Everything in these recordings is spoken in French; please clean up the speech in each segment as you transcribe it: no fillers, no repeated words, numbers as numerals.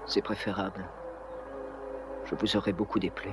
C'est préférable. Je vous aurais beaucoup déplu.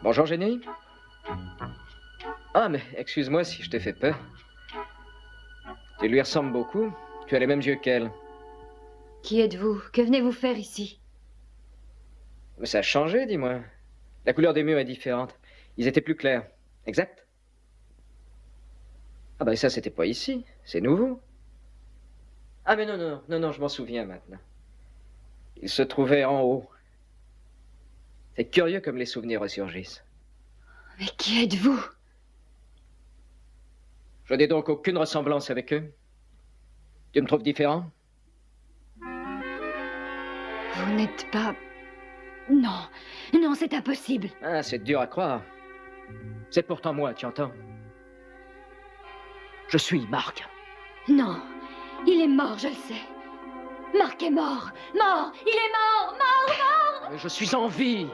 Bonjour, Jenny. Ah, mais excuse-moi si je t'ai fait peur. Tu lui ressembles beaucoup. Tu as les mêmes yeux qu'elle. Qui êtes-vous? Que venez-vous faire ici? Mais ça a changé, dis-moi. La couleur des murs est différente. Ils étaient plus clairs. Exact? Ah ben ça, c'était pas ici. C'est nouveau. Ah mais non, je m'en souviens maintenant. Il se trouvait en haut. C'est curieux comme les souvenirs ressurgissent. Mais qui êtes-vous? Je n'ai donc aucune ressemblance avec eux. Tu me trouves différent? Vous n'êtes pas... Non, non, c'est impossible. Ah, c'est dur à croire. C'est pourtant moi, tu entends? Je suis Marc. Non, il est mort, je le sais. Marc est mort. Mort, il est mort, mort. Mais je suis en vie.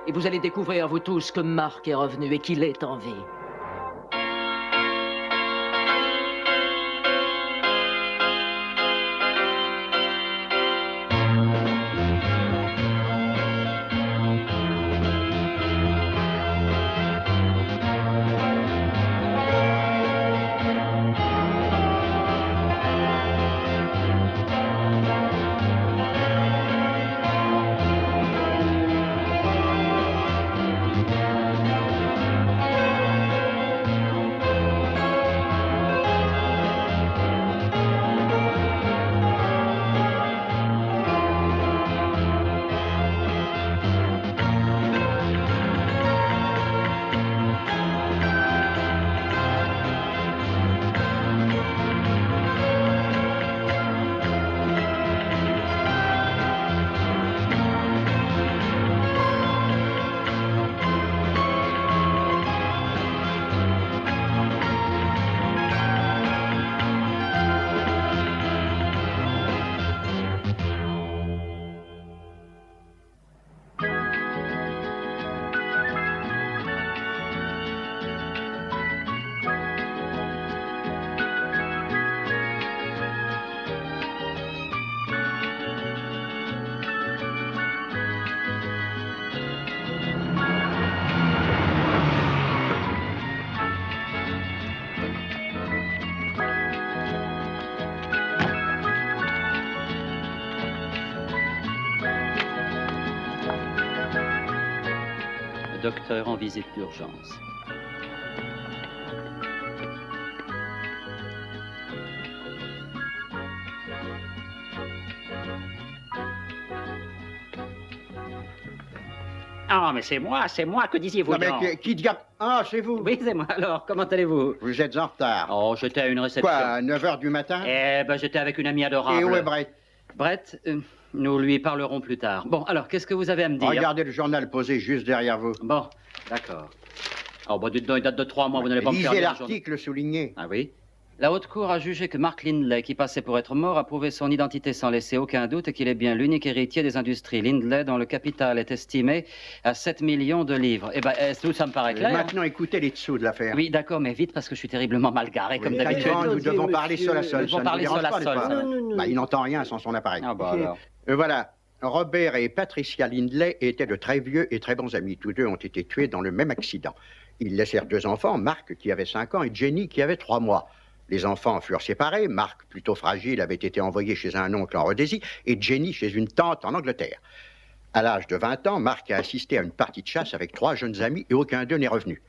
Et vous allez découvrir, vous tous, que Marc est revenu et qu'il est en vie. Docteur en visite d'urgence. Ah, mais c'est moi, que disiez-vous Non, mais donc? qui diable... Ah, c'est vous. Oui, c'est moi. Alors, comment allez-vous? Vous êtes en retard. Oh, j'étais à une réception. Quoi, à 9h du matin? Eh ben, j'étais avec une amie adorable. Et où est Brett? Brett, nous lui parlerons plus tard. Bon, alors, qu'est-ce que vous avez à me dire? Regardez le journal posé juste derrière vous. Bon, d'accord. Oh, bah, dites donc, il date de 3 mois, vous n'allez pas me faire Lisez lire le journal. l'article souligné. Ah oui? La haute cour a jugé que Mark Lindley, qui passait pour être mort, a prouvé son identité sans laisser aucun doute et qu'il est bien l'unique héritier des industries Lindley, dont le capital est estimé à 7 millions de livres. Eh bien, tout ça me paraît clair. Maintenant, écoutez les dessous de l'affaire. Oui, d'accord, mais vite, parce que je suis terriblement mal garé, comme Oui, d'habitude. nous devons parler seul à seul. Nous devons Ça ne parler vous dérange seul à pas, n'est-ce seul, pas? ça. Non. Bah, il n'entend rien sans son appareil. Ah bah alors. Voilà. Robert et Patricia Lindley étaient de très vieux et très bons amis. Tous deux ont été tués dans le même accident. Ils laissèrent 2 enfants, Mark qui avait 5 ans et Jenny qui avait 3 mois. Les enfants furent séparés. Mark, plutôt fragile, avait été envoyé chez un oncle en Rhodésie et Jenny chez une tante en Angleterre. À l'âge de 20 ans, Mark a assisté à une partie de chasse avec 3 jeunes amis et aucun d'eux n'est revenu.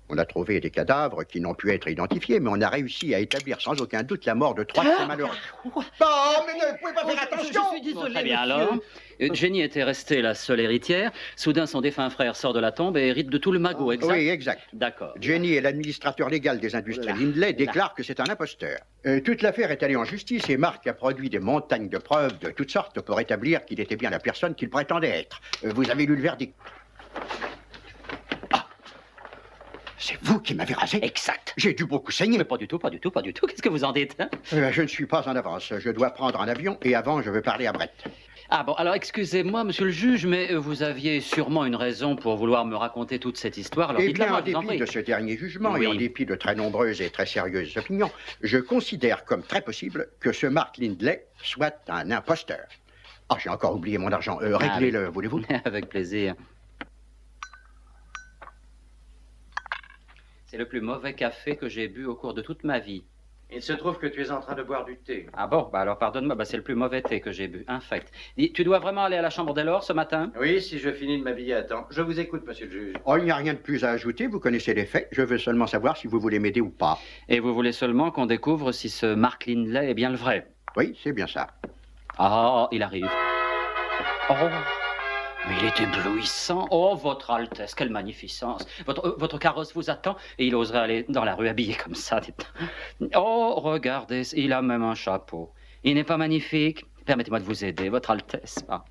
On a trouvé des cadavres qui n'ont pu être identifiés, mais on a réussi à établir sans aucun doute la mort de 3 de ces malheureux. Oh, mais ne pouvez pas faire attention. Je suis désolé, très bien, alors. Jenny était restée la seule héritière. Soudain, son défunt frère sort de la tombe et hérite de tout le magot, exact? Oui, exact. D'accord. Jenny est l'administrateur légal des industries Lindley, déclare que c'est un imposteur. Toute l'affaire est allée en justice et Mark a produit des montagnes de preuves de toutes sortes pour établir qu'il était bien la personne qu'il prétendait être. Vous avez lu le verdict. Ah, c'est vous qui m'avez rasé? Exact. J'ai dû beaucoup saigner. Mais pas du tout, pas du tout, pas du tout. Qu'est-ce que vous en dites, hein? Je ne suis pas en avance. Je dois prendre un avion et avant, je veux parler à Brett. Ah bon, alors excusez-moi, monsieur le juge, mais vous aviez sûrement une raison pour vouloir me raconter toute cette histoire. Alors Eh dites-la bien, moi, en je vous en dépit prie. de ce dernier jugement Oui. et en dépit de très nombreuses et très sérieuses opinions, je considère comme très possible que ce Mark Lindley soit un imposteur. Ah, j'ai encore oublié mon argent. Réglez-le, voulez-vous? Avec plaisir. C'est le plus mauvais café que j'ai bu au cours de toute ma vie. Il se trouve que tu es en train de boire du thé. Ah bon, bah alors pardonne-moi, bah c'est le plus mauvais thé que j'ai bu, infect. Dis, tu dois vraiment aller à la chambre d'Elor ce matin? Oui, si je finis de m'habiller à temps. Je vous écoute, monsieur le juge. Oh, il n'y a rien de plus à ajouter. Vous connaissez les faits. Je veux seulement savoir si vous voulez m'aider ou pas. Et vous voulez seulement qu'on découvre si ce Mark Lindley est bien le vrai? Oui, c'est bien ça. Ah, il arrive. Oh, mais il est éblouissant. Oh, votre Altesse, quelle magnificence. Votre carrosse vous attend et il oserait aller dans la rue habillé comme ça. Oh, regardez, il a même un chapeau. Il n'est pas magnifique? Permettez-moi de vous aider, votre Altesse. Ah.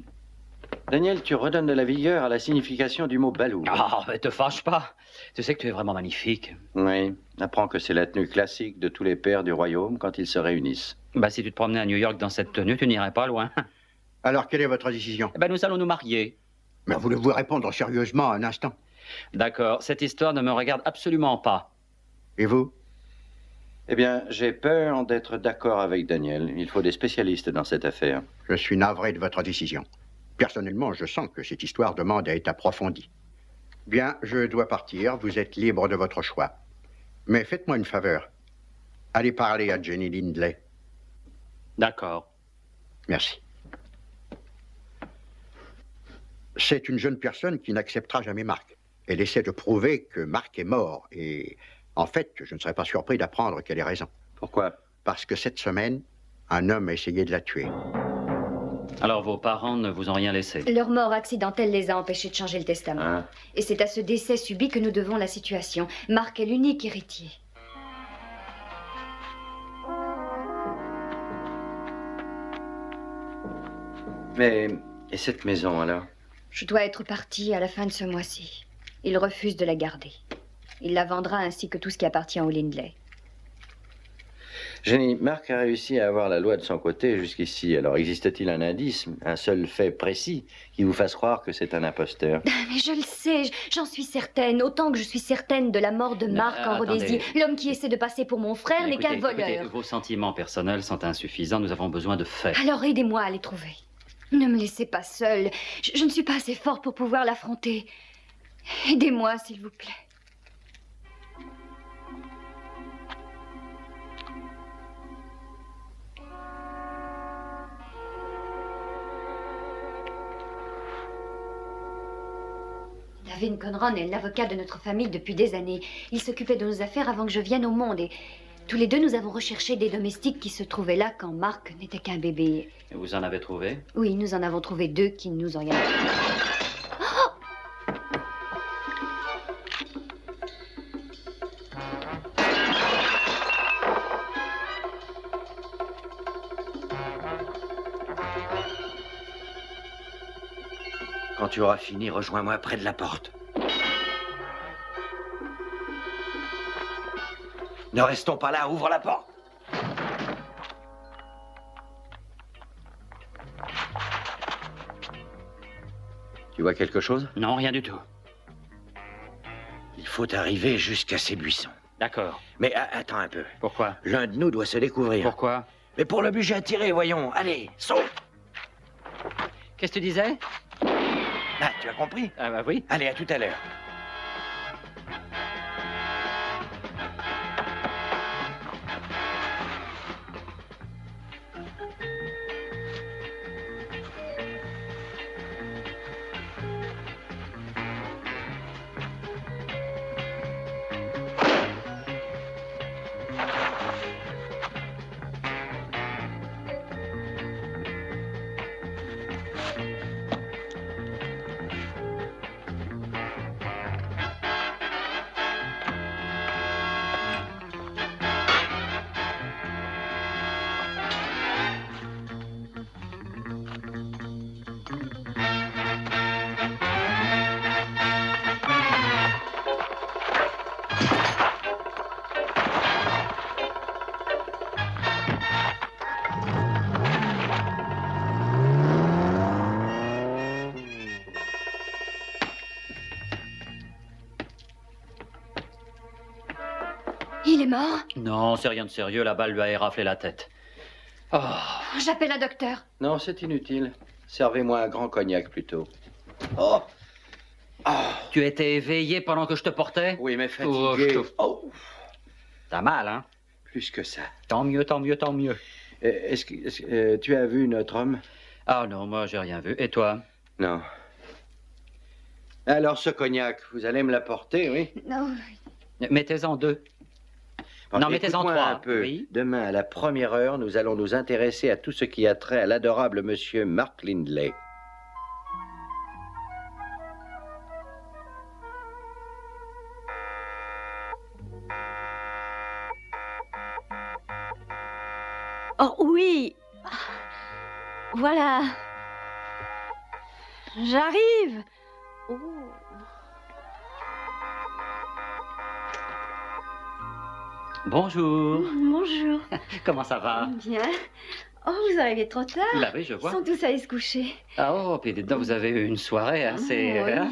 Daniel, tu redonnes de la vigueur à la signification du mot balou. Ah, mais te fâche pas. Tu sais que tu es vraiment magnifique. Oui, apprends que c'est la tenue classique de tous les pères du royaume quand ils se réunissent. Bah, si tu te promenais à New York dans cette tenue, tu n'irais pas loin. Alors, quelle est votre décision? Eh ben, nous allons nous marier. Mais voulez-vous répondre sérieusement un instant? D'accord, cette histoire ne me regarde absolument pas. Et vous? Eh bien, j'ai peur d'être d'accord avec Daniel. Il faut des spécialistes dans cette affaire. Je suis navré de votre décision. Personnellement, je sens que cette histoire demande à être approfondie. Bien, je dois partir. Vous êtes libre de votre choix. Mais faites-moi une faveur. Allez parler à Jenny Lindley. D'accord. Merci. C'est une jeune personne qui n'acceptera jamais Mark. Elle essaie de prouver que Mark est mort. Et en fait, je ne serais pas surpris d'apprendre qu'elle ait raison. Pourquoi? Parce que cette semaine, un homme a essayé de la tuer. Alors, vos parents ne vous ont rien laissé? Leur mort accidentelle les a empêchés de changer le testament. Hein? Et c'est à ce décès subi que nous devons la situation. Mark est l'unique héritier. Mais... et cette maison, alors? Je dois être partie à la fin de ce mois-ci. Il refuse de la garder. Il la vendra ainsi que tout ce qui appartient au Lindley. Jenny, Mark a réussi à avoir la loi de son côté jusqu'ici. Alors, existe-t-il un indice, un seul fait précis, qui vous fasse croire que c'est un imposteur? Mais je le sais, j'en suis certaine. Autant que je suis certaine de la mort de Mark en Rhodésie. L'homme qui essaie de passer pour mon frère n'est qu'un voleur. Écoutez, vos sentiments personnels sont insuffisants. Nous avons besoin de faits. Alors aidez-moi à les trouver. Ne me laissez pas seule. Je ne suis pas assez forte pour pouvoir l'affronter. Aidez-moi, s'il vous plaît. David Conron est l'avocat de notre famille depuis des années. Il s'occupait de nos affaires avant que je vienne au monde et tous les deux nous avons recherché des domestiques qui se trouvaient là quand Mark n'était qu'un bébé. Et vous en avez trouvé? Oui, nous en avons trouvé 2 qui ne nous ont rien dit. Quand tu auras fini, rejoins-moi près de la porte. Ne restons pas là, ouvre la porte. Tu vois quelque chose? Non, rien du tout. Il faut arriver jusqu'à ces buissons. D'accord. Mais attends un peu. Pourquoi? L'un de nous doit se découvrir. Pourquoi? Mais pour le budget à tirer, voyons. Allez, saute! Qu'est-ce que tu disais? Ah, tu as compris? Ah bah oui. Allez, à tout à l'heure. Il est mort? Non, c'est rien de sérieux, la balle lui a éraflé la tête. Oh. J'appelle un docteur. Non, c'est inutile. Servez-moi un grand cognac plutôt. Oh! Tu étais éveillé pendant que je te portais? Oui, mais Oh, fatigué. je te- Oh! T'as mal, hein? Plus que ça. Tant mieux, tant mieux, tant mieux. Tu as vu notre homme? Ah non, moi j'ai rien vu. Et toi? Non. Alors, ce cognac, vous allez me l'apporter, oui? Non. Mettez-en 2. Bon, Non, mettez-en écoute-moi 3. un peu. Oui. Demain, à la première heure, nous allons nous intéresser à tout ce qui a trait à l'adorable monsieur Mark Lindley. Oh oui. Voilà. J'arrive. Oh. Bonjour. Bonjour. Comment ça va? Bien. Oh, vous arrivez trop tard. Bah oui, je Ils vois. sont tous allés se coucher. Ah oh, puis dites donc, vous avez eu une soirée assez... Oui. hein?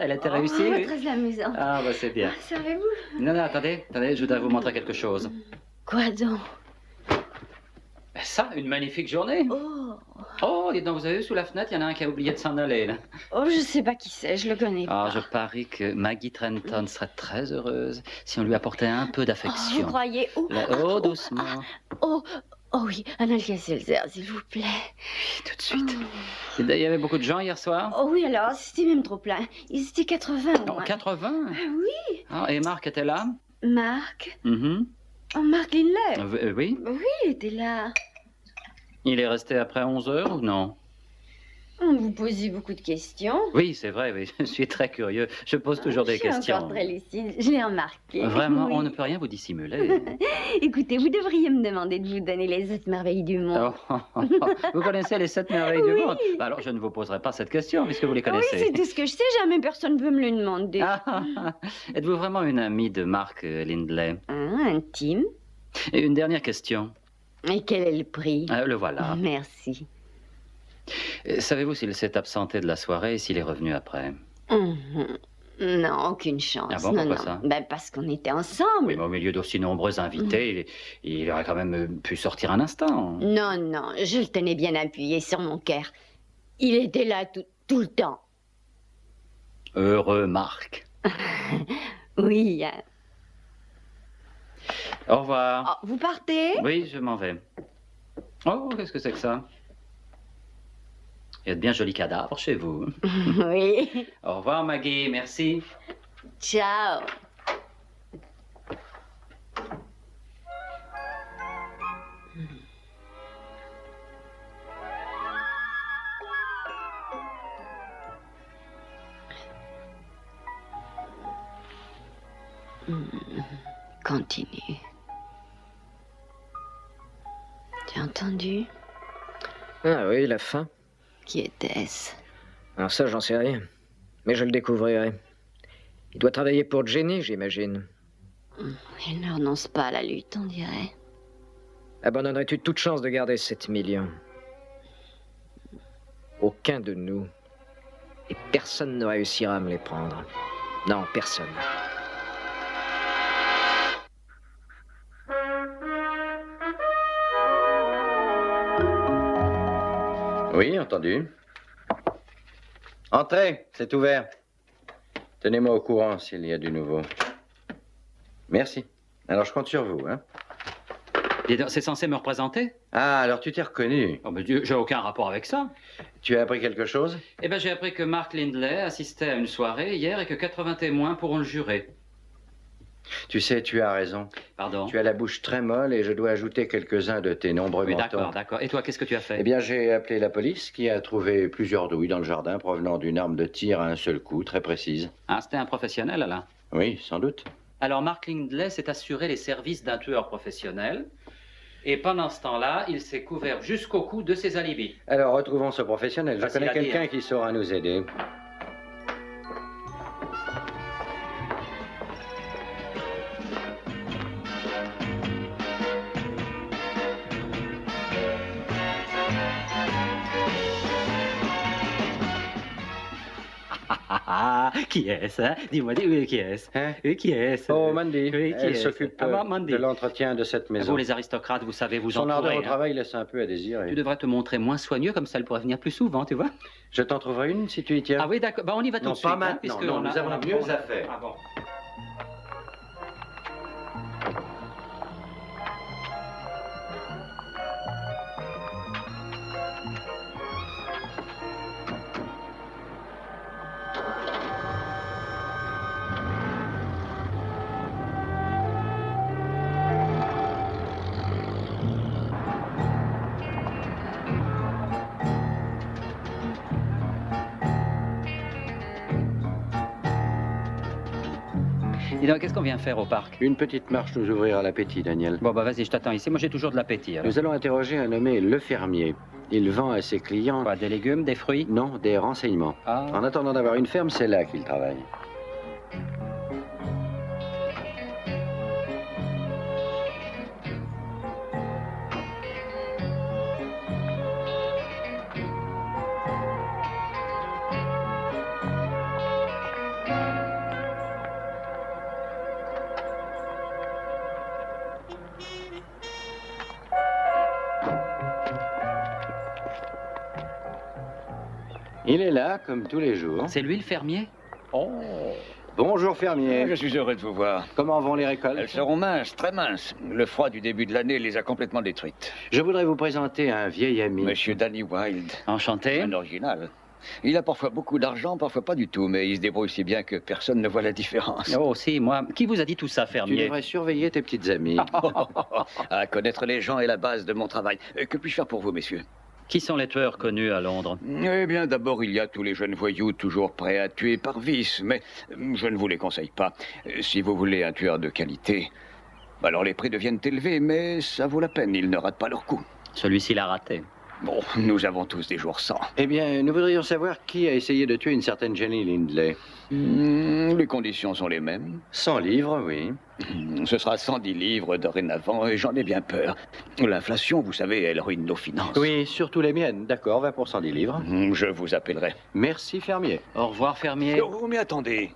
Elle était Oh, réussie, oui? très amusant. Ah bah c'est bien. Servez-vous. Non, non, attendez, je voudrais vous montrer quelque chose. Quoi donc? Ben ça, une magnifique journée. Oh. Oh, dites donc, vous avez vu sous la fenêtre, il y en a un qui a oublié de s'en aller, là. Oh, je sais pas qui c'est, je le connais Ah, pas. je parie que Maggie Trenton serait très heureuse si on lui apportait un peu Oh, vous d'affection. croyez? Oh, Oh, doucement. oh, oh oui, un Alka-Seltzer, s'il vous plaît. Tout de suite. Il y avait beaucoup de gens hier soir? Oh oui, alors, c'était même trop plein. Ils étaient 80 au Non, moins. 80? Oui. Ah, et Marc était là? Marc? Mhm. Oh, Marc Lindley. Oui. Oui, il était là. Il est resté après 11 heures ou non? Vous posez beaucoup de questions. Oui, c'est vrai, oui. Je suis très curieux. Je pose toujours des Je suis questions. encore très lucide, je l'ai remarqué. Vraiment, Oui. on ne peut rien vous dissimuler. Écoutez, vous devriez me demander de vous donner les 7 merveilles du monde. Oh, vous connaissez les 7 merveilles du Oui. monde? Bah alors, je ne vous poserai pas cette question, puisque vous les Oui, connaissez. c'est tout ce que je sais, jamais personne ne veut me le demander. Êtes-vous vraiment une amie de Mark Lindley? Intime. Et une dernière question. Et quel est le prix? Le voilà. Merci. Savez-vous s'il s'est absenté de la soirée et s'il est revenu après? Non, aucune chance. Ah bon, non, pourquoi non. ça? Ben, parce qu'on était ensemble. Oui, mais au milieu d'aussi nombreux invités, il aurait quand même pu sortir un instant. Non, non, je le tenais bien appuyé sur mon cœur. Il était là tout le temps. Heureux Marc. Oui. Hein. Au revoir. Oh, vous partez? Oui, je m'en vais. Oh, qu'est-ce que c'est que ça? Il y a de bien jolis cadavres chez vous. Oui. Au revoir, Maggie. Merci. Ciao. Continue. Tu as entendu? Ah oui, la fin. Qui était-ce? Alors ça, j'en sais rien. Mais je le découvrirai. Il doit travailler pour Jenny, j'imagine. Il ne renonce pas à la lutte, on dirait. Abandonnerais-tu toute chance de garder 7 millions? Aucun de nous Et personne ne réussira à me les prendre. Non, personne. Oui, entendu. Entrez, c'est ouvert. Tenez-moi au courant s'il y a du nouveau. Merci. Alors, je compte sur vous, hein. C'est censé me représenter? Ah, alors tu t'es reconnu. Oh, mais Dieu, j'ai aucun rapport avec ça. Tu as appris quelque chose? Eh bien, j'ai appris que Mark Lindley assistait à une soirée hier et que 80 témoins pourront le jurer. Tu sais, tu as raison. Pardon? Tu as la bouche très molle et je dois ajouter quelques-uns de tes nombreux Oui, mentons. d'accord, d'accord. Et toi, qu'est-ce que tu as fait? Eh bien, j'ai appelé la police qui a trouvé plusieurs douilles dans le jardin provenant d'une arme de tir à un seul coup, très précise. Ah, c'était un professionnel, Alain? Oui, sans doute. Alors, Mark Lindley s'est assuré les services d'un tueur professionnel. Et pendant ce temps-là, il s'est couvert jusqu'au cou de ses alibis. Alors, retrouvons ce professionnel. Je Facile connais à dire. quelqu'un qui saura nous aider. Qui est-ce, hein? Dis-moi, qui est-ce? Hein? Oui, qui est-ce? Oh, Mandy. Oui, qui Elle est-ce? s'occupe Mandy. de l'entretien de cette maison. Vous, les aristocrates, vous savez vous Son ardeur entourer. au travail laisse un peu à désirer. Tu devrais te montrer moins soigneux, comme ça elle pourrait venir plus souvent, tu vois? Je t'en trouverai une si tu y tiens. Ah oui, d'accord. Bah, on y va tout Non, de suite. pas maintenant. Puisque Non, on a- nous avons on a- mieux on a- à faire. Ah bon. Dis donc, qu'est-ce qu'on vient faire au parc? Une petite marche nous ouvrira l'appétit, Daniel. Bon, bah vas-y, je t'attends ici. Moi, j'ai toujours de l'appétit. alors. Nous allons interroger un nommé Le Fermier. Il vend à ses clients... Quoi, des légumes, des fruits? Non, des renseignements. Ah. En attendant d'avoir une ferme, c'est là qu'il travaille. Il est là, comme tous les jours. C'est lui le fermier? Oh, Bonjour, fermier. je suis heureux de vous voir. Comment vont les récoltes? Elles seront minces, très minces. Le froid du début de l'année les a complètement détruites. Je voudrais vous présenter un vieil ami. Monsieur Danny Wilde, Enchanté. un original. Il a parfois beaucoup d'argent, parfois pas du tout, mais il se débrouille si bien que personne ne voit la différence. Oh, si, moi. Qui vous a dit tout ça, Tu fermier? devrais surveiller tes petites amies. À connaître les gens est la base de mon travail. Que puis-je faire pour vous, messieurs? Qui sont les tueurs connus à Londres? Eh bien, d'abord, il y a tous les jeunes voyous toujours prêts à tuer par vice, mais je ne vous les conseille pas. Si vous voulez un tueur de qualité, alors les prix deviennent élevés, mais ça vaut la peine, ils ne ratent pas leur coup. Celui-ci l'a raté. Bon, nous avons tous des jours sans. Eh bien, nous voudrions savoir qui a essayé de tuer une certaine Jenny Lindley. Les conditions sont les mêmes. 100 livres, oui. Ce sera 110 livres dorénavant, et j'en ai bien peur. L'inflation, vous savez, elle ruine nos finances. Oui, surtout les miennes. D'accord, 20 pour 110 livres. Je vous appellerai. Merci, fermier. Au revoir, fermier. Oh, mais attendez.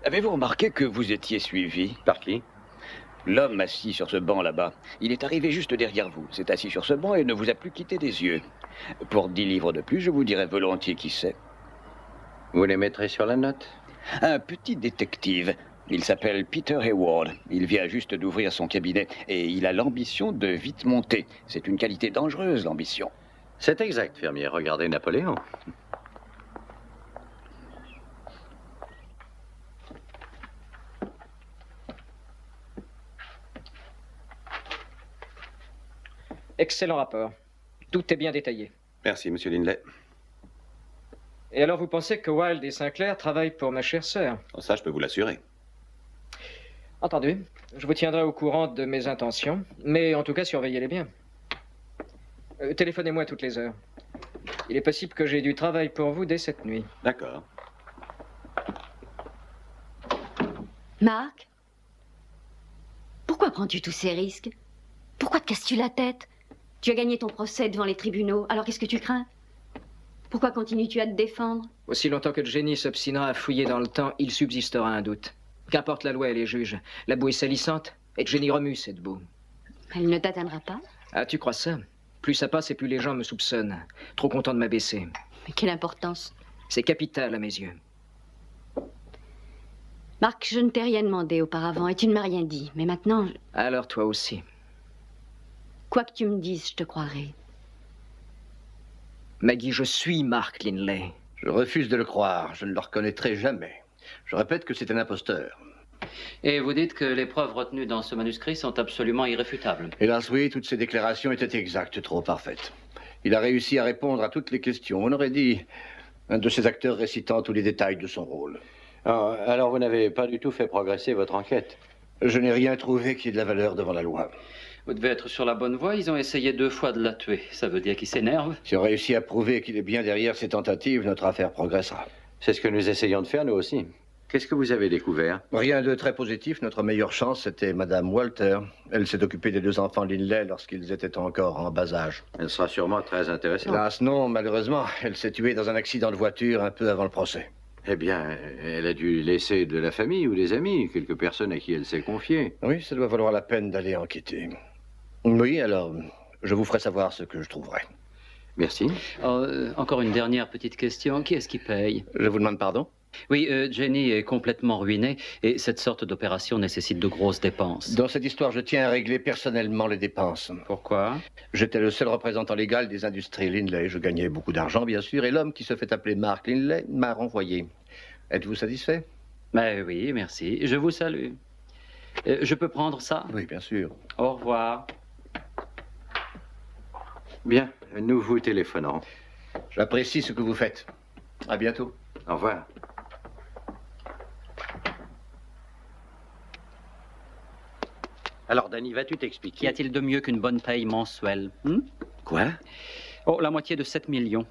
Avez-vous remarqué que vous étiez suivi? Par qui? L'homme assis sur ce banc là-bas, il est arrivé juste derrière vous. S'est assis sur ce banc et ne vous a plus quitté des yeux. Pour 10 livres de plus, je vous dirai volontiers qui c'est. Vous les mettrez sur la note? Un petit détective. Il s'appelle Peter Hayward. Il vient juste d'ouvrir son cabinet et il a l'ambition de vite monter. C'est une qualité dangereuse, l'ambition. C'est exact, fermier. Regardez Napoléon. Excellent rapport. Tout est bien détaillé. Merci, monsieur Lindley. Et alors, vous pensez que Wilde et Sinclair travaillent pour ma chère sœur? Oh, ça, je peux vous l'assurer. Entendu. Je vous tiendrai au courant de mes intentions, mais en tout cas, surveillez-les bien. Téléphonez-moi toutes les heures. Il est possible que j'ai du travail pour vous dès cette nuit. D'accord. Marc, pourquoi prends-tu tous ces risques? Pourquoi te casses-tu la tête? Tu as gagné ton procès devant les tribunaux, alors qu'est-ce que tu crains? Pourquoi continues-tu à te défendre? Aussi longtemps que Jenny s'obstinera à fouiller dans le temps, il subsistera un doute. Qu'importe la loi et les juges, la boue est salissante et Jenny remue cette boue. Elle ne t'atteindra pas? Ah, tu crois ça? Plus ça passe et plus les gens me soupçonnent. Trop content de m'abaisser. Mais quelle importance? C'est capital à mes yeux. Marc, je ne t'ai rien demandé auparavant et tu ne m'as rien dit. Mais maintenant, Alors toi aussi. quoi que tu me dises, je te croirai. Maggie, je suis Mark Lindley. Je refuse de le croire. Je ne le reconnaîtrai jamais. Je répète que c'est un imposteur. Et vous dites que les preuves retenues dans ce manuscrit sont absolument irréfutables. Hélas, oui, toutes ces déclarations étaient exactes, trop parfaites. Il a réussi à répondre à toutes les questions. On aurait dit un de ces acteurs récitant tous les détails de son rôle. Alors vous n'avez pas du tout fait progresser votre enquête? Je n'ai rien trouvé qui ait de la valeur devant la loi. Vous devez être sur la bonne voie. Ils ont essayé 2 fois de la tuer. Ça veut dire qu'ils s'énervent. Si on réussit à prouver qu'il est bien derrière ces tentatives, notre affaire progressera. C'est ce que nous essayons de faire, nous aussi. Qu'est-ce que vous avez découvert? Rien de très positif. Notre meilleure chance, c'était Madame Walter. Elle s'est occupée des 2 enfants Lindley lorsqu'ils étaient encore en bas âge. Elle sera sûrement très intéressante. Hélas, non, malheureusement. Elle s'est tuée dans un accident de voiture un peu avant le procès. Eh bien, elle a dû laisser de la famille ou des amis, quelques personnes à qui elle s'est confiée. Oui, ça doit valoir la peine d'aller enquêter. Oui, alors, je vous ferai savoir ce que je trouverai. Merci. Encore une dernière petite question. Qui est-ce qui paye? Je vous demande pardon? Oui, Jenny est complètement ruinée et cette sorte d'opération nécessite de grosses dépenses. Dans cette histoire, je tiens à régler personnellement les dépenses. Pourquoi? J'étais le seul représentant légal des industries Lindley. Je gagnais beaucoup d'argent, bien sûr, et l'homme qui se fait appeler Mark Lindley m'a renvoyé. Êtes-vous satisfait? Oui, merci. Je vous salue. Je peux prendre ça? Oui, bien sûr. Au revoir. Bien, nous vous téléphonons. J'apprécie ce que vous faites. À bientôt. Au revoir. Alors, Danny, vas-tu t'expliquer? Qu'y a-t-il de mieux qu'une bonne paye mensuelle? Quoi? Oh, la moitié de 7 millions.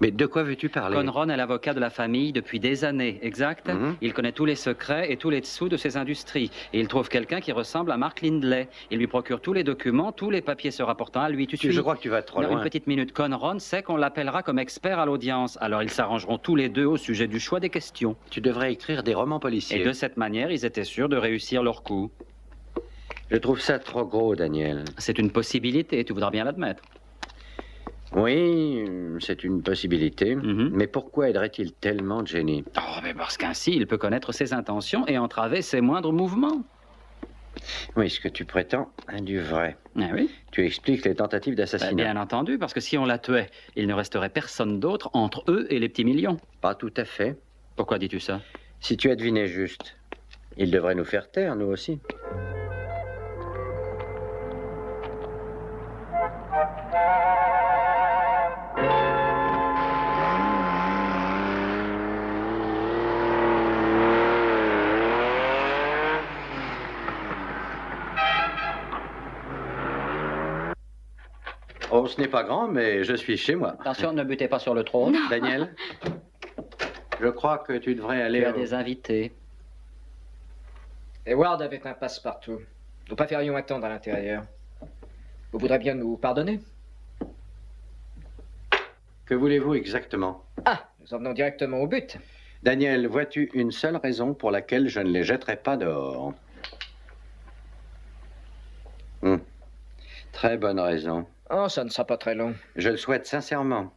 Mais de quoi veux-tu parler? Conron est l'avocat de la famille depuis des années, exact? Il connaît tous les secrets et tous les dessous de ses industries. Et il trouve quelqu'un qui ressemble à Mark Lindley. Il lui procure tous les documents, tous les papiers se rapportant à lui. Tu suis? Je crois que tu vas trop loin. Une petite minute. Conron sait qu'on l'appellera comme expert à l'audience. Alors ils s'arrangeront tous les deux au sujet du choix des questions. Tu devrais écrire des romans policiers. Et de cette manière, ils étaient sûrs de réussir leur coup. Je trouve ça trop gros, Daniel. C'est une possibilité, tu voudras bien l'admettre. Oui, c'est une possibilité. Mais pourquoi aiderait-il tellement Jenny? Oh, mais parce qu'ainsi, il peut connaître ses intentions et entraver ses moindres mouvements. Oui, ce que tu prétends a du vrai. Ah oui? Tu expliques les tentatives d'assassinat. Bien entendu, parce que si on la tuait, il ne resterait personne d'autre entre eux et les petits millions. Pas tout à fait. Pourquoi dis-tu ça? Si tu as deviné juste, il devrait nous faire taire, nous aussi. Oh, ce n'est pas grand, mais je suis chez moi. Attention, ne butez pas sur le trône. Non. Daniel, je crois que tu devrais aller... Tu as des invités. Edward avait un passe-partout. Nous pas ferions attendre à l'intérieur. Vous voudrez bien nous pardonner? Que voulez-vous exactement? Ah, nous en venons directement au but. Daniel, vois-tu une seule raison pour laquelle je ne les jetterai pas dehors? Très bonne raison. Oh, ça ne sera pas très long. Je le souhaite sincèrement.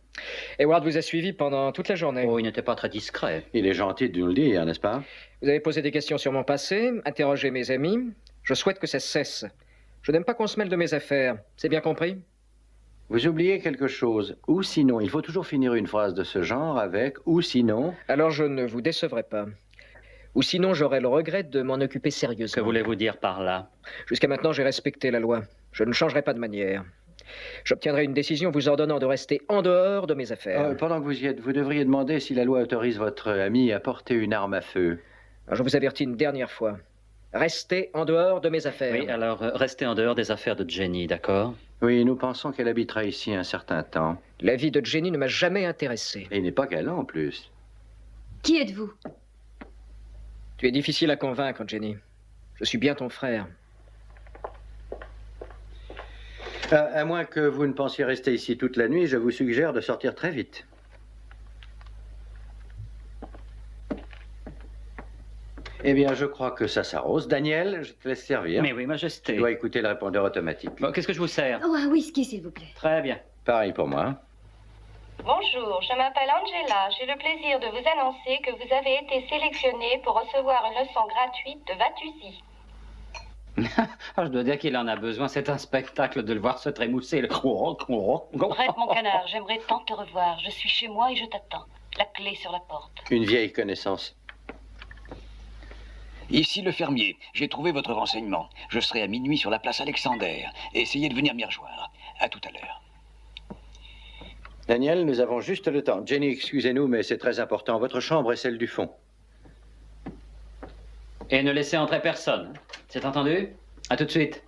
Edward vous a suivi pendant toute la journée. Oh, il n'était pas très discret. Il est gentil de nous le dire, n'est-ce pas? Vous avez posé des questions sur mon passé, interrogé mes amis. Je souhaite que ça cesse. Je n'aime pas qu'on se mêle de mes affaires. C'est bien compris? Vous oubliez quelque chose. Ou sinon, il faut toujours finir une phrase de ce genre avec « ou sinon ». Alors je ne vous décevrai pas. Ou sinon, j'aurai le regret de m'en occuper sérieusement. Que voulez-vous dire par là? Jusqu'à maintenant, j'ai respecté la loi. Je ne changerai pas de manière. J'obtiendrai une décision vous ordonnant de rester en dehors de mes affaires. Pendant que vous y êtes, vous devriez demander si la loi autorise votre ami à porter une arme à feu. Alors, je vous avertis une dernière fois. Restez en dehors de mes affaires. Oui, alors restez en dehors des affaires de Jenny, d'accord? Oui, nous pensons qu'elle habitera ici un certain temps. La vie de Jenny ne m'a jamais intéressé. Et il n'est pas galant en plus. Qui êtes-vous? Tu es difficile à convaincre, Jenny. Je suis bien ton frère. À moins que vous ne pensiez rester ici toute la nuit, je vous suggère de sortir très vite. Eh bien, je crois que ça s'arrose. Daniel, je te laisse servir. Mais oui, Majesté. Tu dois écouter le répondeur automatique. Bon, qu'est-ce que je vous sers? Oh, un whisky, s'il vous plaît. Très bien. Pareil pour moi. Bonjour, je m'appelle Angela. J'ai le plaisir de vous annoncer que vous avez été sélectionnée pour recevoir une leçon gratuite de Vatusi. Ah, je dois dire qu'il en a besoin. C'est un spectacle de le voir se trémousser. Arrête mon canard, j'aimerais tant te revoir. Je suis chez moi et je t'attends. La clé sur la porte. Une vieille connaissance. Ici le fermier. J'ai trouvé votre renseignement. Je serai à minuit sur la place Alexander. Essayez de venir m'y rejoindre. À tout à l'heure. Daniel, nous avons juste le temps. Jenny, excusez-nous, mais c'est très important. Votre chambre est celle du fond. Et ne laissez entrer personne. C'est entendu? À tout de suite.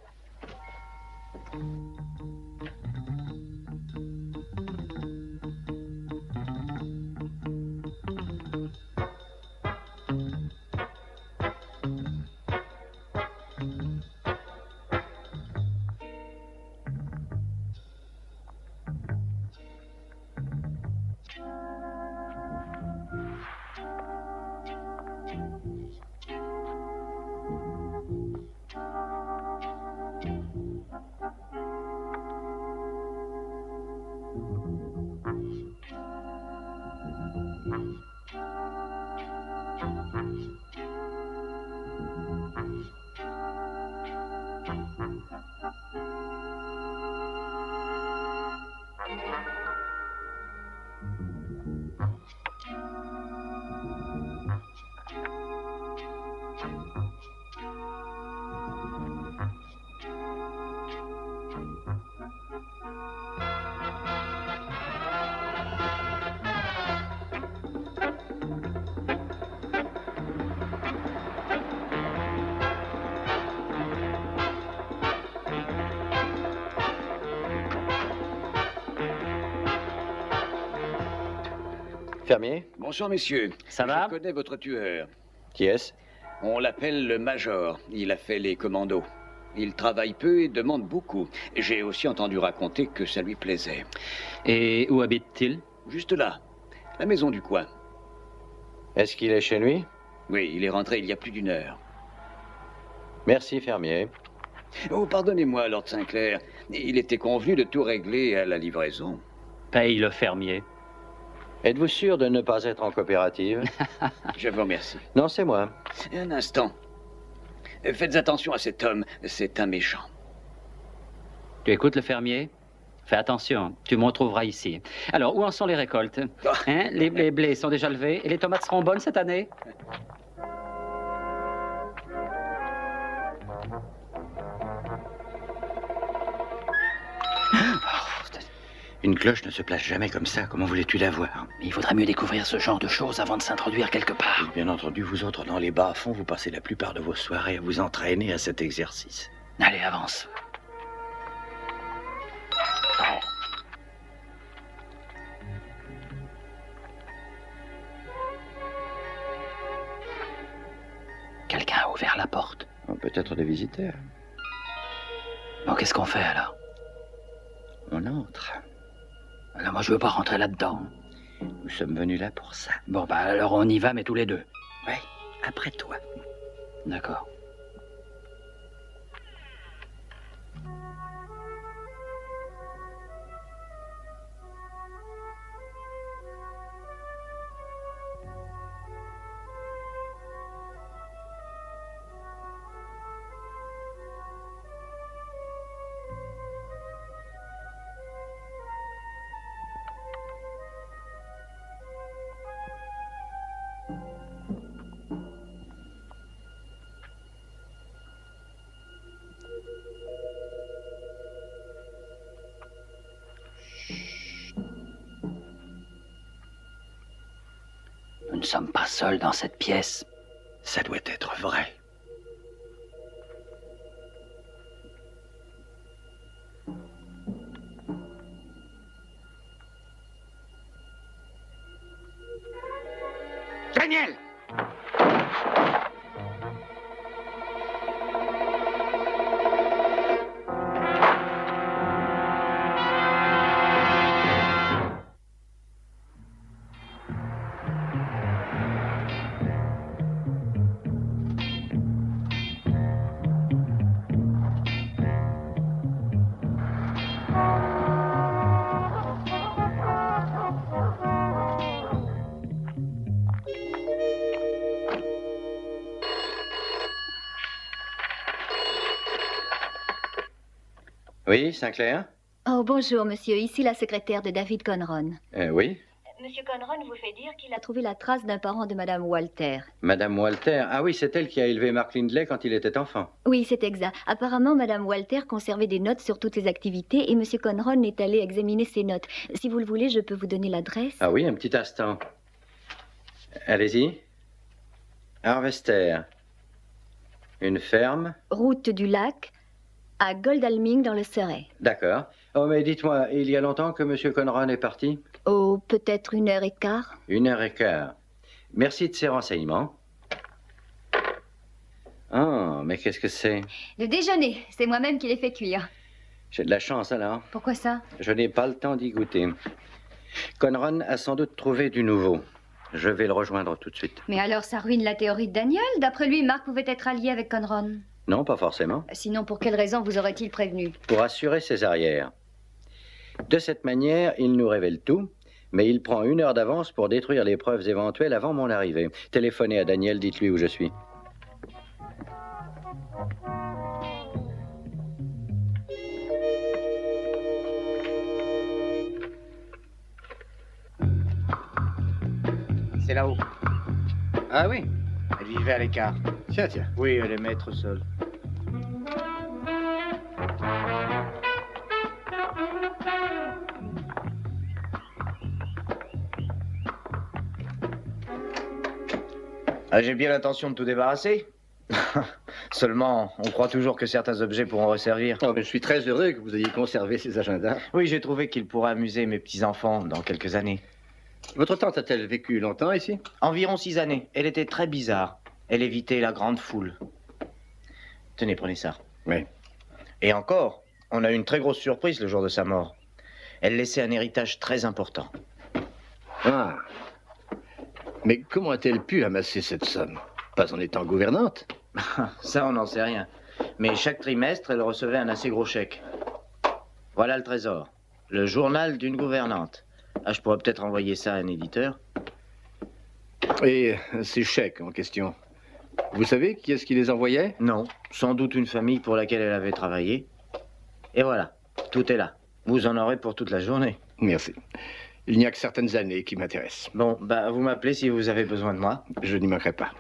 Fermier? Bonsoir, messieurs. Ça va? Je connais votre tueur. Qui est-ce? On l'appelle le Major. Il a fait les commandos. Il travaille peu et demande beaucoup. J'ai aussi entendu raconter que ça lui plaisait. Et où habite-t-il? Juste là. La maison du coin. Est-ce qu'il est chez lui? Oui, il est rentré il y a plus d'une heure. Merci, fermier. Oh, pardonnez-moi, Lord Sinclair. Il était convenu de tout régler à la livraison. Paye le fermier. Êtes-vous sûr de ne pas être en coopérative? Je vous remercie. Non, c'est moi. Un instant. Faites attention à cet homme. C'est un méchant. Tu écoutes le fermier? Fais attention, tu me retrouveras ici. Alors, où en sont les récoltes? Hein? Les blés sont déjà levés et les tomates seront bonnes cette année? Une cloche ne se place jamais comme ça. Comment voulais-tu la voir? Mais il vaudrait mieux découvrir ce genre de choses avant de s'introduire quelque part. Bien entendu, vous autres, dans les bas-fonds, vous passez la plupart de vos soirées à vous entraîner à cet exercice. Allez, avance. Quelqu'un a ouvert la porte. Peut-être des visiteurs. Bon, qu'est-ce qu'on fait alors? On entre. Alors moi, je veux pas rentrer là-dedans. Nous sommes venus là pour ça. Bon, bah alors on y va, mais tous les deux. Oui, après toi. D'accord. Nous ne sommes pas seuls dans cette pièce. Ça doit être vrai. Daniel! Oui, Sinclair? Oh, bonjour, monsieur. Ici la secrétaire de David Conron. Oui. Monsieur Conron vous fait dire qu'il a trouvé la trace d'un parent de Madame Walter. Madame Walter. Ah oui, c'est elle qui a élevé Mark Lindley quand il était enfant. Oui, c'est exact. Apparemment, Madame Walter conservait des notes sur toutes ses activités et Monsieur Conron est allé examiner ses notes. Si vous le voulez, je peux vous donner l'adresse. Ah oui, un petit instant. Allez-y. Harvester. Une ferme. Route du lac, à Godalming dans le Surrey. D'accord. Oh, mais dites-moi, il y a longtemps que Monsieur Conron est parti? Oh, peut-être 1h15. 1h15. Merci de ces renseignements. Oh, mais qu'est-ce que c'est? Le déjeuner, c'est moi-même qui l'ai fait cuire. J'ai de la chance alors. Pourquoi ça? Je n'ai pas le temps d'y goûter. Conron a sans doute trouvé du nouveau. Je vais le rejoindre tout de suite. Mais alors ça ruine la théorie de Daniel. D'après lui, Mark pouvait être allié avec Conron. Non, pas forcément. Sinon, pour quelle raison vous aurait-il prévenu? Pour assurer ses arrières. De cette manière, il nous révèle tout, mais il prend 1 heure d'avance pour détruire les preuves éventuelles avant mon arrivée. Téléphonez à Daniel, dites-lui où je suis. C'est là-haut. Ah oui? Elle vivait à l'écart. Tiens, tiens. Oui, elle aimait être seule. Ah, j'ai bien l'intention de tout débarrasser. Seulement, on croit toujours que certains objets pourront resservir. Oh, mais je suis très heureux que vous ayez conservé ces agendas. Oui, j'ai trouvé qu'ils pourraient amuser mes petits-enfants dans quelques années. Votre tante a-t-elle vécu longtemps ici? Environ 6 années. Elle était très bizarre. Elle évitait la grande foule. Tenez, prenez ça. Oui. Et encore, on a eu une très grosse surprise le jour de sa mort. Elle laissait un héritage très important. Ah. Mais comment a-t-elle pu amasser cette somme? Pas en étant gouvernante? Ça, on n'en sait rien. Mais chaque trimestre, elle recevait un assez gros chèque. Voilà le trésor. Le journal d'une gouvernante. Ah, je pourrais peut-être envoyer ça à un éditeur. Et ces chèques en question, vous savez qui est-ce qui les envoyait? Non, sans doute une famille pour laquelle elle avait travaillé. Et voilà, tout est là. Vous en aurez pour toute la journée. Merci. Il n'y a que certaines années qui m'intéressent. Bon, bah, vous m'appelez si vous avez besoin de moi. Je n'y manquerai pas.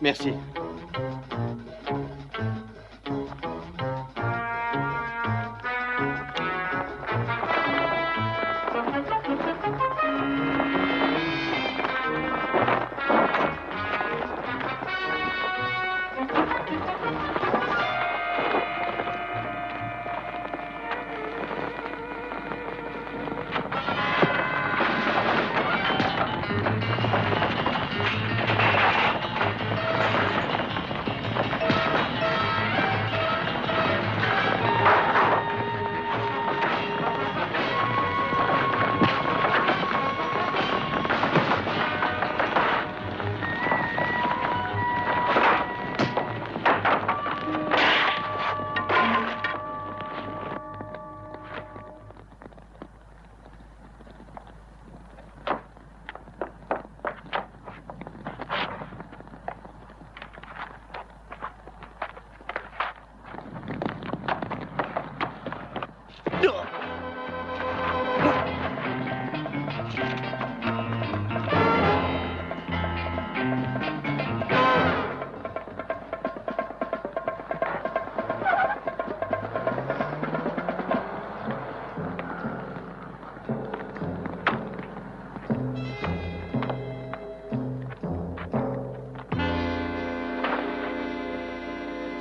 Merci.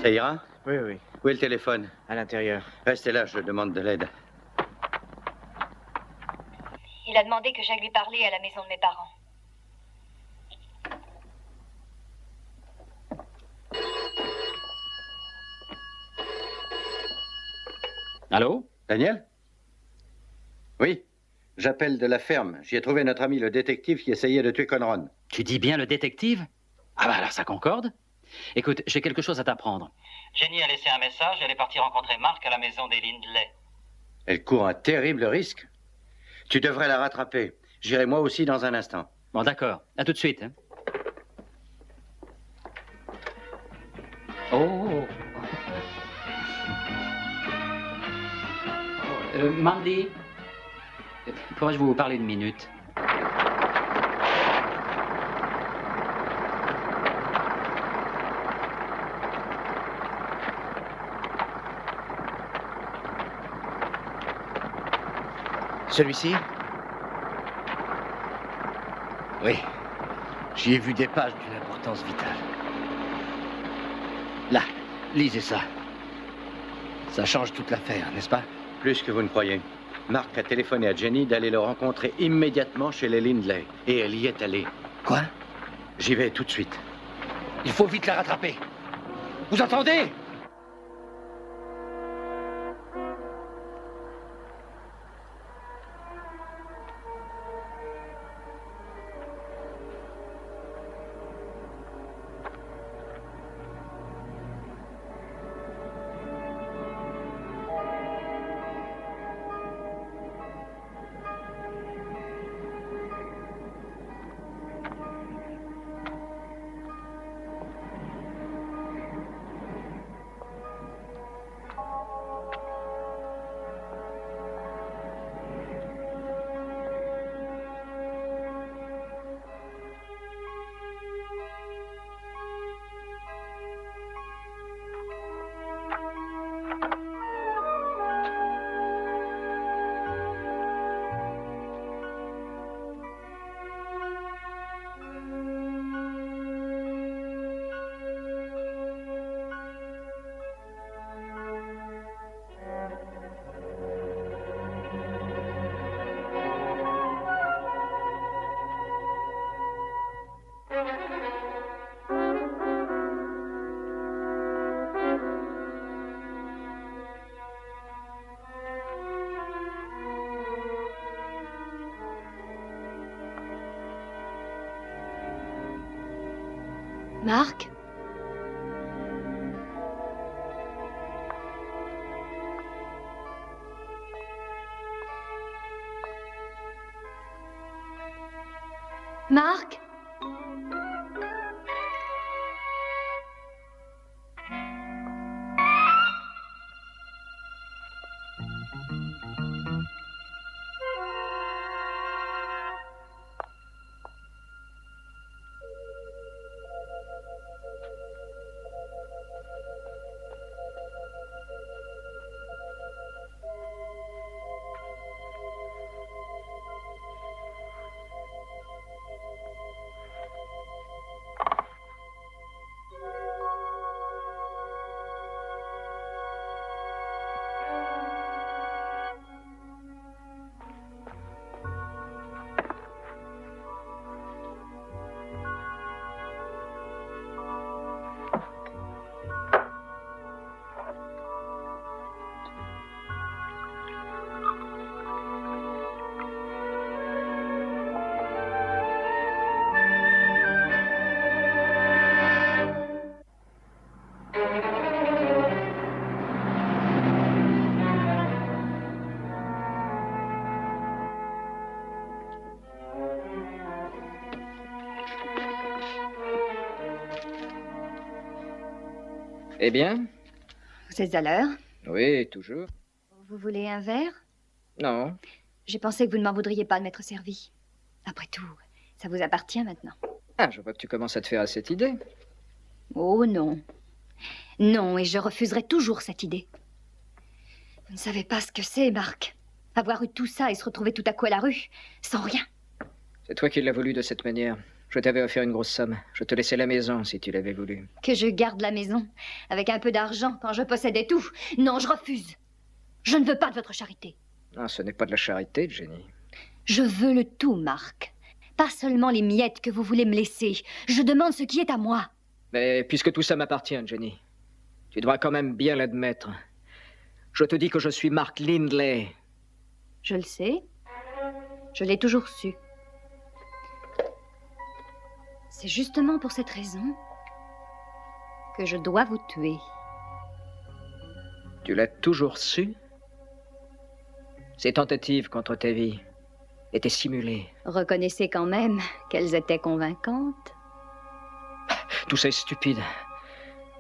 Ça ira? Oui, oui. Où est le téléphone? À l'intérieur. Restez là, je demande de l'aide. Il a demandé que j'aille lui parler à la maison de mes parents. Allô? Daniel? Oui, j'appelle de la ferme. J'y ai trouvé notre ami le détective qui essayait de tuer Conron. Tu dis bien le détective? Ah bah alors ça concorde. Écoute, j'ai quelque chose à t'apprendre. Jenny a laissé un message, elle est partie rencontrer Mark à la maison des Lindley. Elle court un terrible risque. Tu devrais la rattraper. J'irai moi aussi dans un instant. Bon, d'accord. À tout de suite. Hein. Oh. Mandy, pourrais-je vous parler une minute? Celui-ci? Oui. J'y ai vu des pages d'une importance vitale. Là, lisez ça. Ça change toute l'affaire, n'est-ce pas? Plus que vous ne croyez. Mark a téléphoné à Jenny d'aller le rencontrer immédiatement chez les Lindley. Et elle y est allée. Quoi? J'y vais tout de suite. Il faut vite la rattraper. Vous entendez? Mark? Mark? Eh bien? Vous êtes à l'heure? Oui, toujours. Vous voulez un verre? Non. J'ai pensé que vous ne m'en voudriez pas de m'être servi. Après tout, ça vous appartient maintenant. Ah, je vois que tu commences à te faire à cette idée. Oh non. Non, et je refuserai toujours cette idée. Vous ne savez pas ce que c'est, Mark. Avoir eu tout ça et se retrouver tout à coup à la rue, sans rien. C'est toi qui l'as voulu de cette manière. Je t'avais offert une grosse somme. Je te laissais la maison si tu l'avais voulu. Que je garde la maison avec un peu d'argent quand je possédais tout. Non, je refuse. Je ne veux pas de votre charité. Non, ce n'est pas de la charité, Jenny. Je veux le tout, Marc. Pas seulement les miettes que vous voulez me laisser. Je demande ce qui est à moi. Mais puisque tout ça m'appartient, Jenny, tu devras quand même bien l'admettre. Je te dis que je suis Mark Lindley. Je le sais. Je l'ai toujours su. C'est justement pour cette raison que je dois vous tuer. Tu l'as toujours su? Ces tentatives contre ta vie étaient simulées. Reconnaissez quand même qu'elles étaient convaincantes. Tout ça est stupide.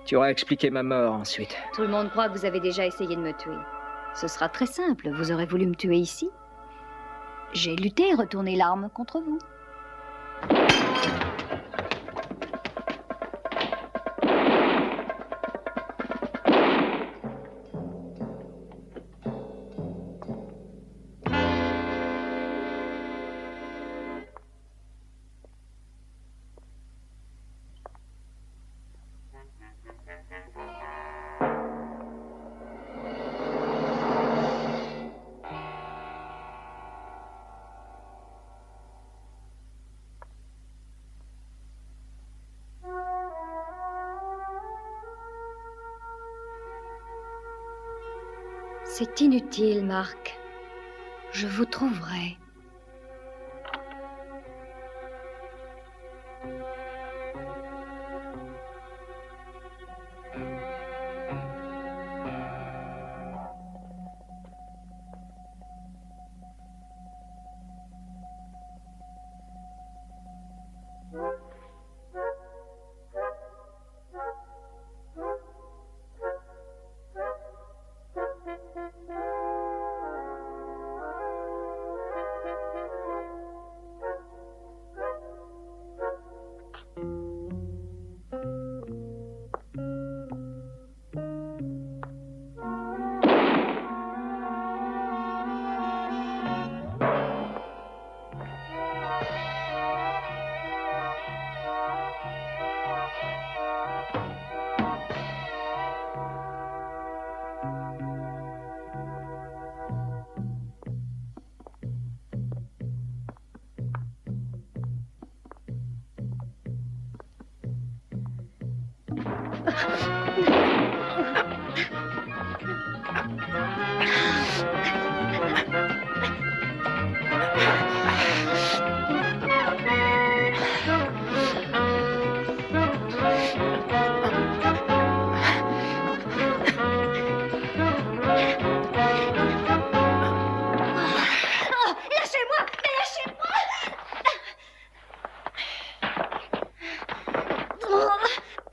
Tu auras expliqué ma mort ensuite. Tout le monde croit que vous avez déjà essayé de me tuer. Ce sera très simple. Vous aurez voulu me tuer ici. J'ai lutté et retourné l'arme contre vous. C'est inutile, Marc. Je vous trouverai.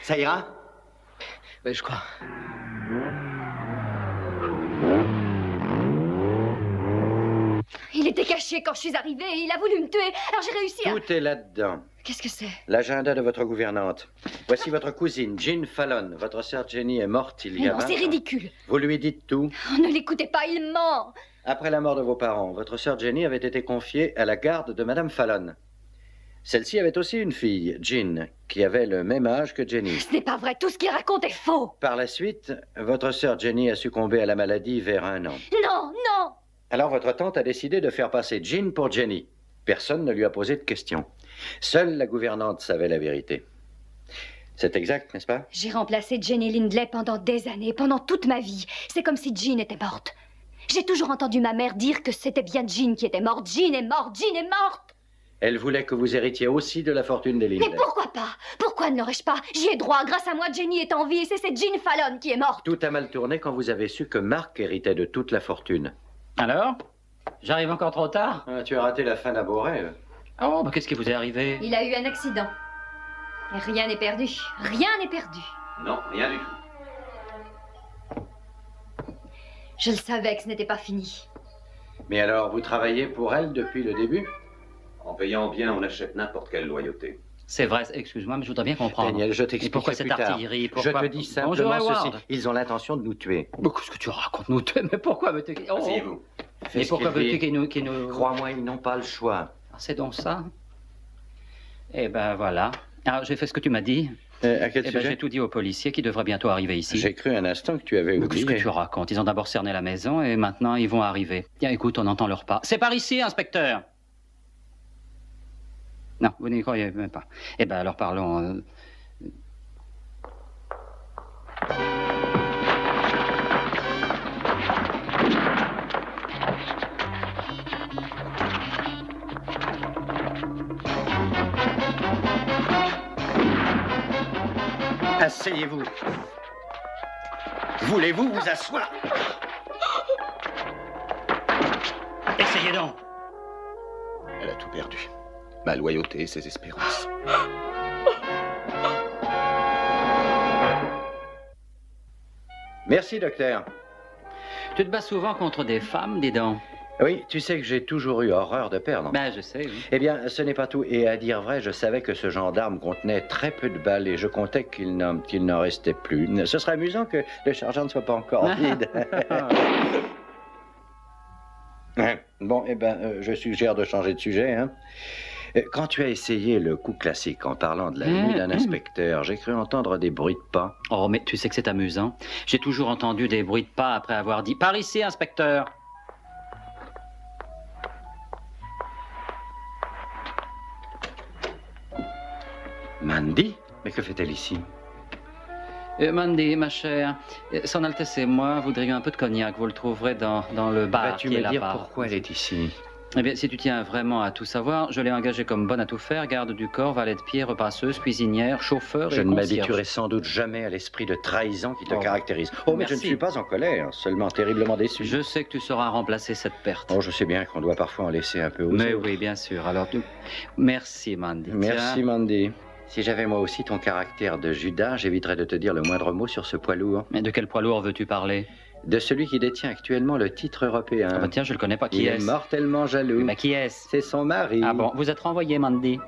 Ça ira? Oui, je crois. Il était caché quand je suis arrivée et il a voulu me tuer. Alors j'ai réussi à... Tout est là-dedans. Qu'est-ce que c'est? L'agenda de votre gouvernante. Voici votre cousine, Jean Fallon. Votre sœur Jenny est morte il y a 20 ans. C'est ridicule. Vous lui dites tout? Oh, ne l'écoutez pas, il ment. Après la mort de vos parents, votre sœur Jenny avait été confiée à la garde de Madame Fallon. Celle-ci avait aussi une fille, Jean, qui avait le même âge que Jenny. Ce n'est pas vrai, tout ce qu'il raconte est faux. Par la suite, votre sœur Jenny a succombé à la maladie vers 1 an. Non, non. Alors votre tante a décidé de faire passer Jean pour Jenny. Personne ne lui a posé de questions. Seule la gouvernante savait la vérité. C'est exact, n'est-ce pas? J'ai remplacé Jenny Lindley pendant des années, pendant toute ma vie. C'est comme si Jean était morte. J'ai toujours entendu ma mère dire que c'était bien Jean qui était morte. Jean est morte, Jean est morte. Elle voulait que vous héritiez aussi de la fortune des Lindley. Mais pourquoi pas? Pourquoi ne l'aurais-je pas? J'y ai droit. Grâce à moi, Jenny est en vie et c'est cette Jean Fallon qui est morte. Tout a mal tourné quand vous avez su que Mark héritait de toute la fortune. Alors? J'arrive encore trop tard? Ah, tu as raté la fin d'un beau rêve. Oh, bah qu'est-ce qui vous est arrivé? Il a eu un accident. Et rien n'est perdu. Rien n'est perdu. Non, rien du tout. Je le savais que ce n'était pas fini. Mais alors, vous travaillez pour elle depuis le début? En payant bien, on achète n'importe quelle loyauté. C'est vrai, excuse-moi, mais je voudrais bien comprendre. Daniel, je t'explique pourquoi plus cette tard. artillerie? Je te dis simplement Bonjour, ceci. Ils ont l'intention de nous tuer. Mais qu'est-ce que tu racontes, nous tuer? Mais pourquoi me tuer? Oh. Asseyez-vous. Mais pourquoi veux-tu qu'ils nous... Crois-moi, ils n'ont pas le choix. Ah, c'est donc ça? Eh ben voilà. Alors, j'ai fait ce que tu m'as dit. À quel Eh ben, sujet? j'ai tout dit aux policiers qui devraient bientôt arriver ici. J'ai cru un instant que tu avais Mais oublié. qu'est-ce que tu racontes? Ils ont d'abord cerné la maison et maintenant ils vont arriver. Tiens, écoute, on entend leur pas. C'est par ici, inspecteur! Non, vous n'y croyez même pas. Eh ben alors parlons... Asseyez-vous. Voulez-vous vous asseoir? Essayez donc. Elle a tout perdu. Ma loyauté, ses espérances. Merci, docteur. Tu te bats souvent contre des femmes, dis donc. Oui, tu sais que j'ai toujours eu horreur de perdre. Ben, je sais, oui. Eh bien, ce n'est pas tout. Et à dire vrai, je savais que ce gendarme contenait très peu de balles et je comptais qu'il n'en restait plus. Ce serait amusant que le chargeur ne soit pas encore vide. Bon, eh bien, je suggère de changer de sujet, hein. Quand tu as essayé le coup classique en parlant de la nuit d'un inspecteur, j'ai cru entendre des bruits de pas. Oh, mais tu sais que c'est amusant. J'ai toujours entendu des bruits de pas après avoir dit « Par ici, inspecteur !» Mandy? Mais que fait-elle ici? Mandy, ma chère, Son Altesse et moi voudrions un peu de cognac. Vous le trouverez dans le bar Vas-tu qui est me dire là-bas. pourquoi elle est ici? Eh bien, si tu tiens vraiment à tout savoir, je l'ai engagée comme bonne à tout faire, garde du corps, valet de pied, repasseuse, cuisinière, chauffeur Je et ne concierge. m'habituerai sans doute jamais à l'esprit de trahison qui te Oh. caractérise. Oh, mais je ne Merci. suis pas en colère, seulement terriblement déçu. Je sais que tu sauras remplacer cette perte. Oh, je sais bien qu'on doit parfois en laisser un peu aux Mais autres. oui, bien sûr. Alors, merci, Mandy. Merci, Tiens. Mandy. Si j'avais moi aussi ton caractère de Judas, j'éviterais de te dire le moindre mot sur ce poids lourd. Mais de quel poids lourd veux-tu parler? De celui qui détient actuellement le titre européen. Ah bah tiens, je le connais pas. Qui Il est-ce? est mortellement jaloux. Mais qui est-ce? C'est son mari. Ah bon, vous êtes renvoyé, Mandy.